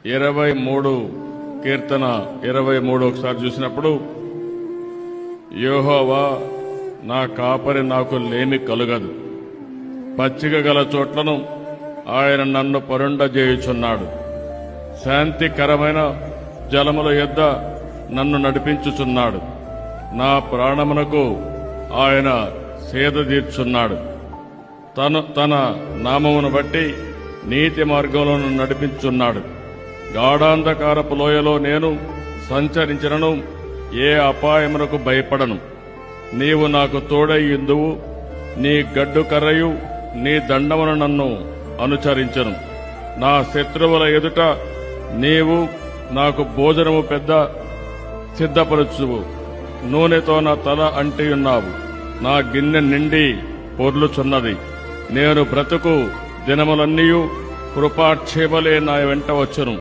23 కీర్తన 23 ఒకసారి చూసినప్పుడు, యెహోవా నా కాపరి, నాకు లేమి కలుగదు. పచ్చిక గల చోట్లను ఆయన నన్ను పరుండజేయుచున్నాడు. శాంతికరమైన జలముల యొద్ద నన్ను నడిపించుచున్నాడు. నా ప్రాణమునకు ఆయన సేద తీర్చున్నాడు. తన నామమును బట్టి నీతి మార్గంలో నడిపించున్నాడు. గాఢాంధకారపు లోయలో నేను సంచరించినను ఏ అపాయమునకు భయపడను. నీవు నాకు తోడైయుందువు. నీ గడ్డు కర్రయు నీ దండమును నన్ను అనుచరించను. నా శత్రువుల ఎదుట నీవు నాకు భోజనము సిద్ధపరచువు. నూనెతో నా తల అంటియున్నావు. నా గిన్నె నిండి పొర్లుచున్నది. నేను బ్రతుకు దినములన్నీయు కృపాక్షేమలే నా వెంట వచ్చును.